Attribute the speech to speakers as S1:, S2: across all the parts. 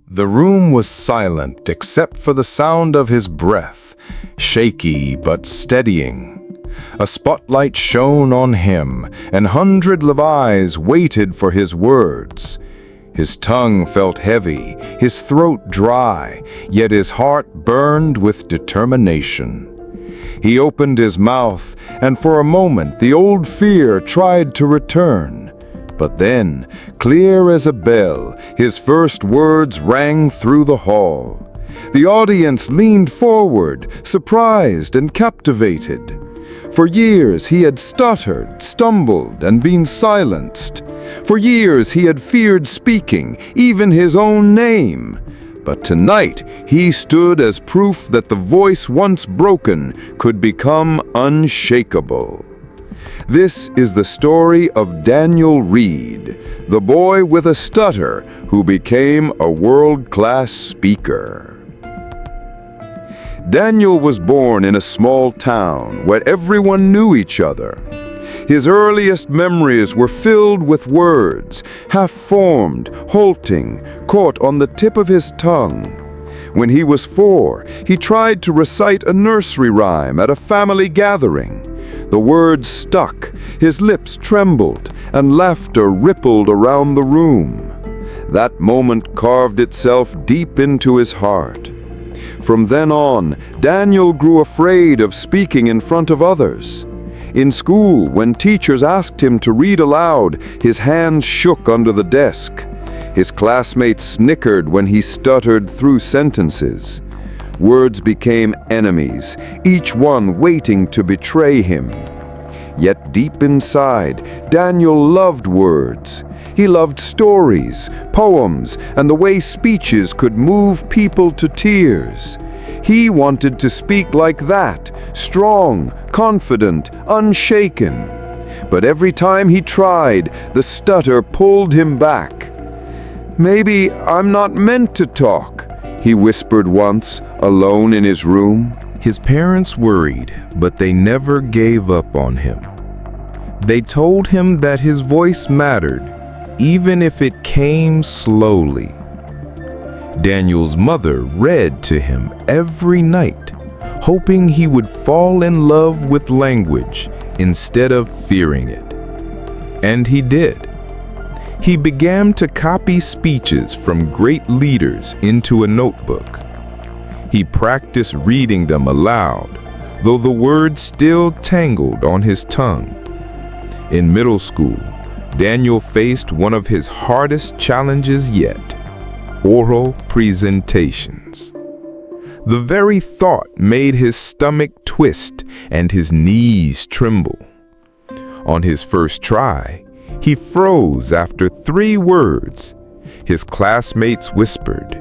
S1: The room was silent except for the sound of his breath, shaky but steadying. A spotlight shone on him, and hundreds of eyes waited for his words. His tongue felt heavy, his throat dry, yet his heart burned with determination. He opened his mouth, and for a moment the old fear tried to return. But then, clear as a bell, his first words rang through the hall. The audience leaned forward, surprised and captivated. For years he had stuttered, stumbled, and been silenced. For years he had feared speaking, even his own name. But tonight he stood as proof that the voice once broken could become unshakable. This is the story of Daniel Reed, the boy with a stutter who became a world-class speaker. Daniel was born in a small town where everyone knew each other. His earliest memories were filled with words, half-formed, halting, caught on the tip of his tongue. When he was 4, he tried to recite a nursery rhyme at a family gathering. The words stuck, his lips trembled, and laughter rippled around the room. That moment carved itself deep into his heart. From then on, Daniel grew afraid of speaking in front of others. In school, when teachers asked him to read aloud, his hands shook under the desk. His classmates snickered when he stuttered through sentences. Words became enemies, each one waiting to betray him. Yet deep inside, Daniel loved words. He loved stories, poems, and the way speeches could move people to tears. He wanted to speak like that, strong, confident, unshaken. But every time he tried, the stutter pulled him back. "Maybe I'm not meant to talk," he whispered once, alone in his room. His parents worried, but they never gave up on him. They told him that his voice mattered, even if it came slowly. Daniel's mother read to him every night, hoping he would fall in love with language instead of fearing it. And he did. He began to copy speeches from great leaders into a notebook. He practiced reading them aloud, though the words still tangled on his tongue. In middle school, Daniel faced one of his hardest challenges yet: oral presentations. The very thought made his stomach twist and his knees tremble. On his first try, he froze after 3 words. His classmates whispered,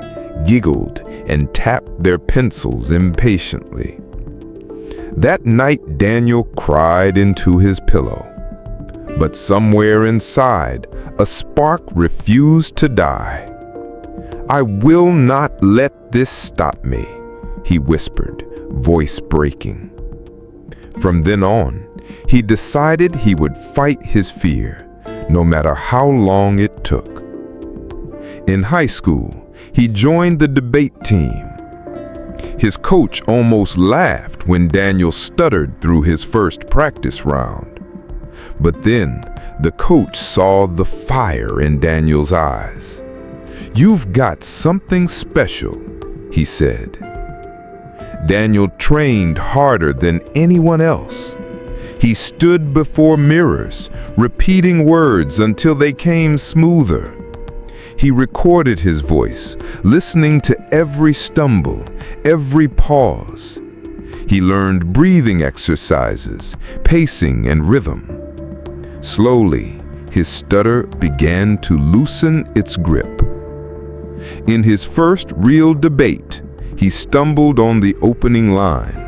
S1: giggled, and tapped their pencils impatiently. That night, Daniel cried into his pillow. But somewhere inside, a spark refused to die. "I will not let this stop me," he whispered, voice breaking. From then on, he decided he would fight his fear, no matter how long it took. In high school, he joined the debate team. His coach almost laughed when Daniel stuttered through his first practice round. But then, the coach saw the fire in Daniel's eyes. "You've got something special," he said. Daniel trained harder than anyone else. He stood before mirrors, repeating words until they came smoother. He recorded his voice, listening to every stumble, every pause. He learned breathing exercises, pacing, and rhythm. Slowly, his stutter began to loosen its grip. In his first real debate, he stumbled on the opening line.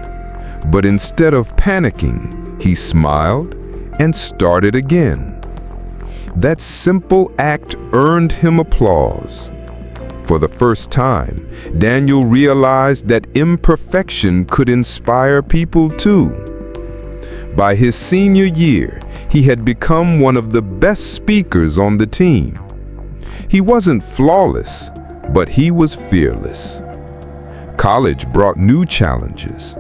S1: But instead of panicking, he smiled and started again. That simple act earned him applause. For the first time, Daniel realized that imperfection could inspire people too. By his senior year, he had become one of the best speakers on the team. He wasn't flawless, But he was fearless. College brought new challenges.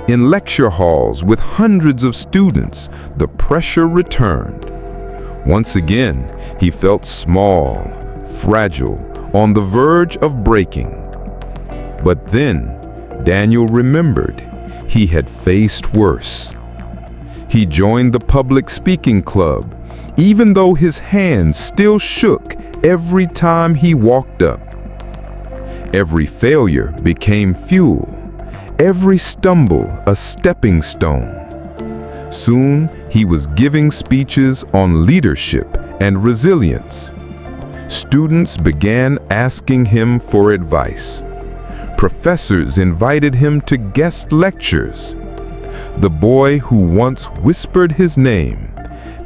S1: In lecture halls with hundreds of students, the pressure returned. Once again, he felt small, fragile, on the verge of breaking. But then, Daniel remembered he had faced worse. He joined the public speaking club, even though his hands still shook every time he walked up. Every failure became fuel, every stumble a stepping stone. Soon, he was giving speeches on leadership and resilience. Students began asking him for advice. Professors invited him to guest lectures. The boy who once whispered his name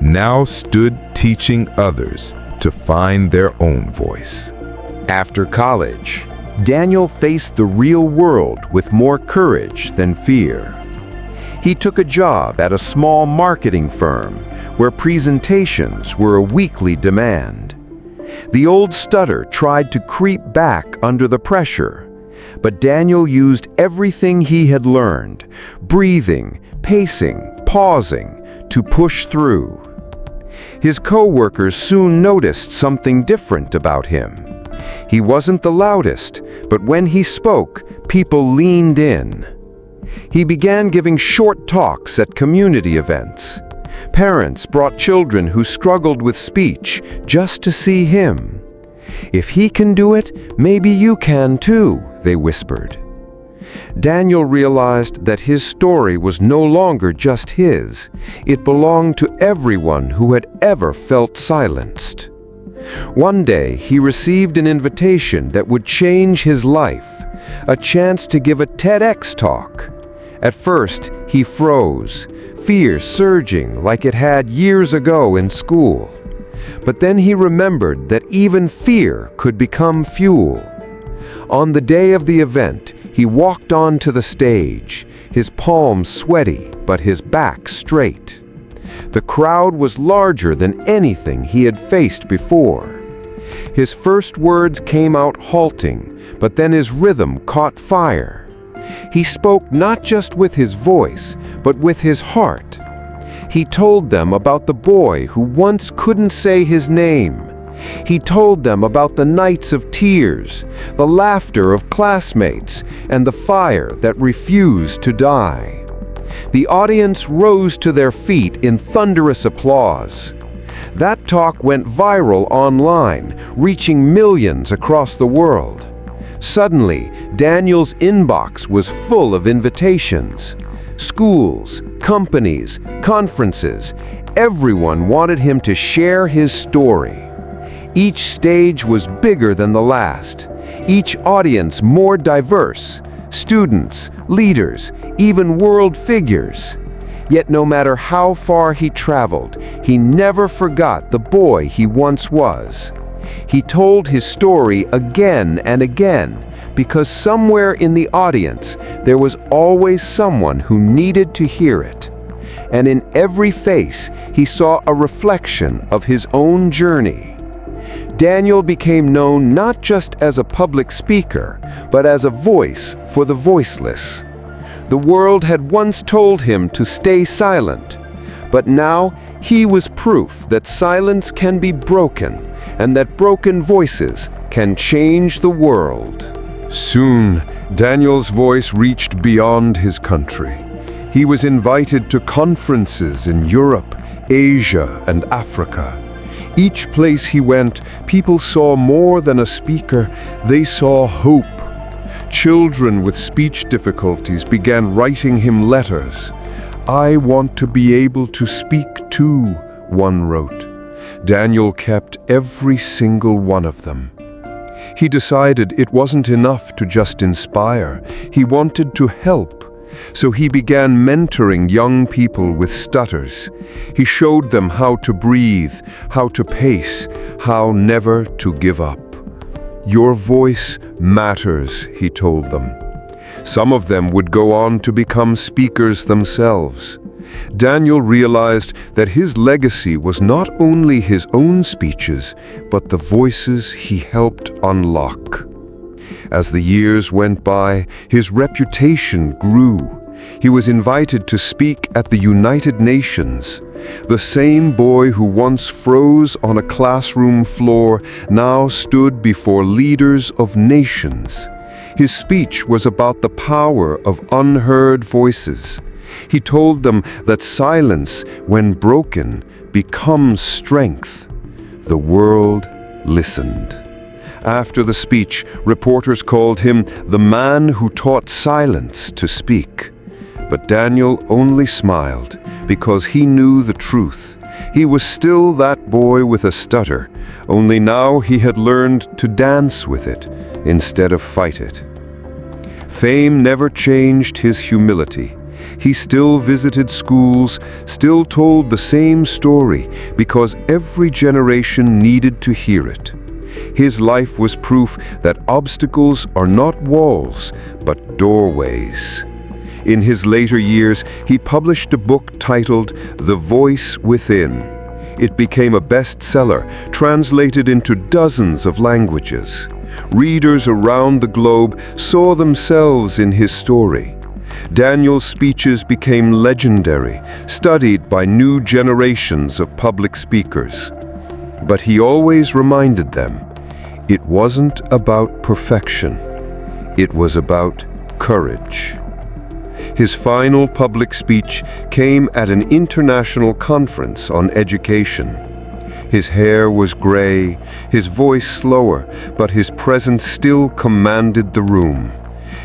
S1: now stood teaching others to find their own voice.
S2: After college, Daniel faced the real world with more courage than fear. He took a job at a small marketing firm where presentations were a weekly demand. The old stutter tried to creep back under the pressure, but Daniel used everything he had learned, breathing, pacing, pausing, to push through. His co-workers soon noticed something different about him. He wasn't the loudest, but when he spoke, people leaned in. He began giving short talks at community events. Parents brought children who struggled with speech just to see him. "If he can do it, maybe you can too," they whispered. Daniel realized that his story was no longer just his. It belonged to everyone who had ever felt silenced. One day, he received an invitation that would change his life, a chance to give a TEDx talk. At first, he froze, fear surging like it had years ago in school. But then he remembered that even fear could become fuel. On the day of the event, he walked onto the stage, his palms sweaty but his back straight. The crowd was larger than anything he had faced before. His first words came out halting, but then his rhythm caught fire. He spoke not just with his voice, but with his heart. He told them about the boy who once couldn't say his name. He told them about the nights of tears, the laughter of classmates, and the fire that refused to die. The audience rose to their feet in thunderous applause. That talk went viral online, reaching millions across the world. Suddenly, Daniel's inbox was full of invitations. Schools, companies, conferences, everyone wanted him to share his story. Each stage was bigger than the last, each audience more diverse, students, leaders, even world figures. Yet no matter how far he traveled, he never forgot the boy he once was. He told his story again and again, because somewhere in the audience there was always someone who needed to hear it. And in every face he saw a reflection of his own journey. Daniel became known not just as a public speaker, but as a voice for the voiceless. The world had once told him to stay silent, but now he was proof that silence can be broken and that broken voices can change the world.
S1: Soon, Daniel's voice reached beyond his country. He was invited to conferences in Europe, Asia, and Africa. Each place he went, people saw more than a speaker, they saw hope. Children with speech difficulties began writing him letters. "I want to be able to speak too," one wrote. Daniel kept every single one of them. He decided it wasn't enough to just inspire. He wanted to help. So he began mentoring young people with stutters. He showed them how to breathe, how to pace, how never to give up. "Your voice matters," he told them. Some of them would go on to become speakers themselves. Daniel realized that his legacy was not only his own speeches, but the voices he helped unlock. As the years went by, his reputation grew. He was invited to speak at the United Nations. The same boy who once froze on a classroom floor now stood before leaders of nations. His speech was about the power of unheard voices. He told them that silence, when broken, becomes strength. The world listened. After the speech, reporters called him the man who taught silence to speak. But Daniel only smiled because he knew the truth. He was still that boy with a stutter, only now he had learned to dance with it instead of fight it. Fame never changed his humility. He still visited schools, still told the same story because every generation needed to hear it. His life was proof that obstacles are not walls, but doorways. In his later years, he published a book titled The Voice Within. It became a bestseller, translated into dozens of languages. Readers around the globe saw themselves in his story. Daniel's speeches became legendary, studied by new generations of public speakers. But he always reminded them, it wasn't about perfection. It was about courage. His final public speech came at an international conference on education. His hair was gray, his voice slower, but his presence still commanded the room.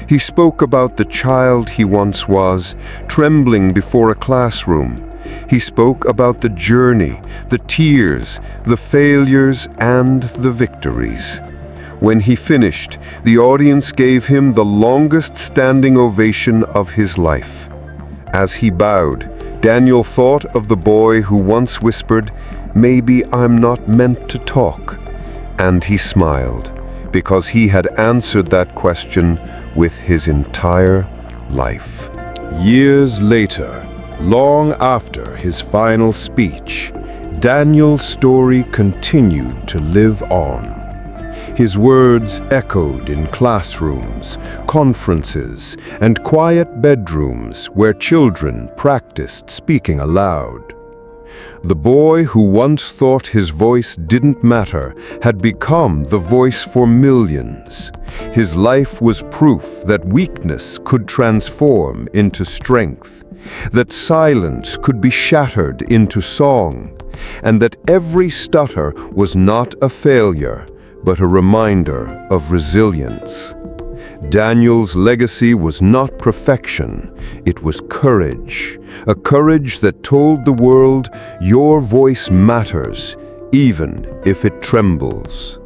S1: He spoke about the child he once was, trembling before a classroom. He spoke about the journey, the tears, the failures, and the victories. When he finished, the audience gave him the longest standing ovation of his life. As he bowed, Daniel thought of the boy who once whispered, "Maybe I'm not meant to talk." And he smiled, because he had answered that question with his entire life. Years later, long after his final speech, Daniel's story continued to live on. His words echoed in classrooms, conferences, and quiet bedrooms where children practiced speaking aloud. The boy who once thought his voice didn't matter had become the voice for millions. His life was proof that weakness could transform into strength, that silence could be shattered into song, and that every stutter was not a failure, but a reminder of resilience. Daniel's legacy was not perfection, it was courage, a courage that told the world, your voice matters, even if it trembles.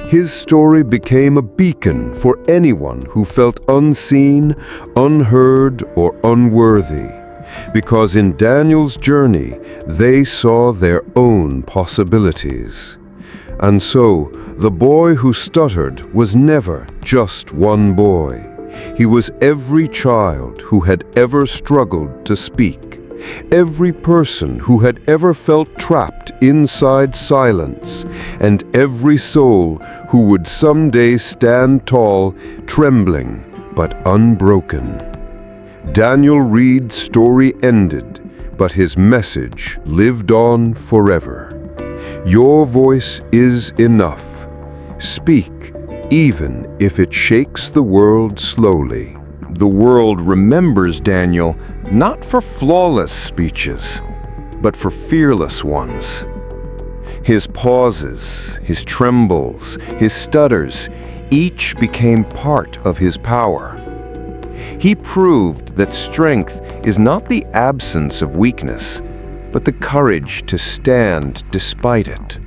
S1: His story became a beacon for anyone who felt unseen, unheard, or unworthy, because in Daniel's journey, they saw their own possibilities. And so, the boy who stuttered was never just one boy. He was every child who had ever struggled to speak, every person who had ever felt trapped inside silence, and every soul who would someday stand tall, trembling but unbroken. Daniel Reed's story ended, but his message lived on forever. Your voice is enough. Speak, even if it shakes the world slowly. The world remembers Daniel not for flawless speeches, but for fearless ones. His pauses, his trembles, his stutters, each became part of his power. He proved that strength is not the absence of weakness, but the courage to stand despite it.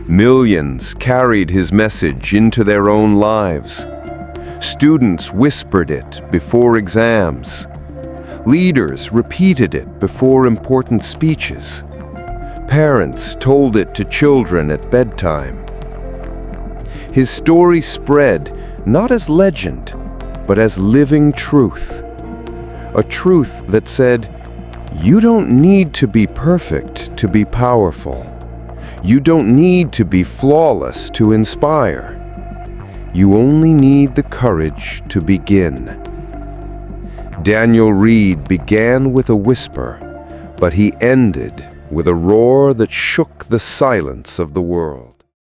S1: Millions carried his message into their own lives. Students whispered it before exams. Leaders repeated it before important speeches. Parents told it to children at bedtime. His story spread not as legend, but as living truth. A truth that said, you don't need to be perfect to be powerful. You don't need to be flawless to inspire. You only need the courage to begin. Daniel Reed began with a whisper, but he ended with a roar that shook the silence of the world.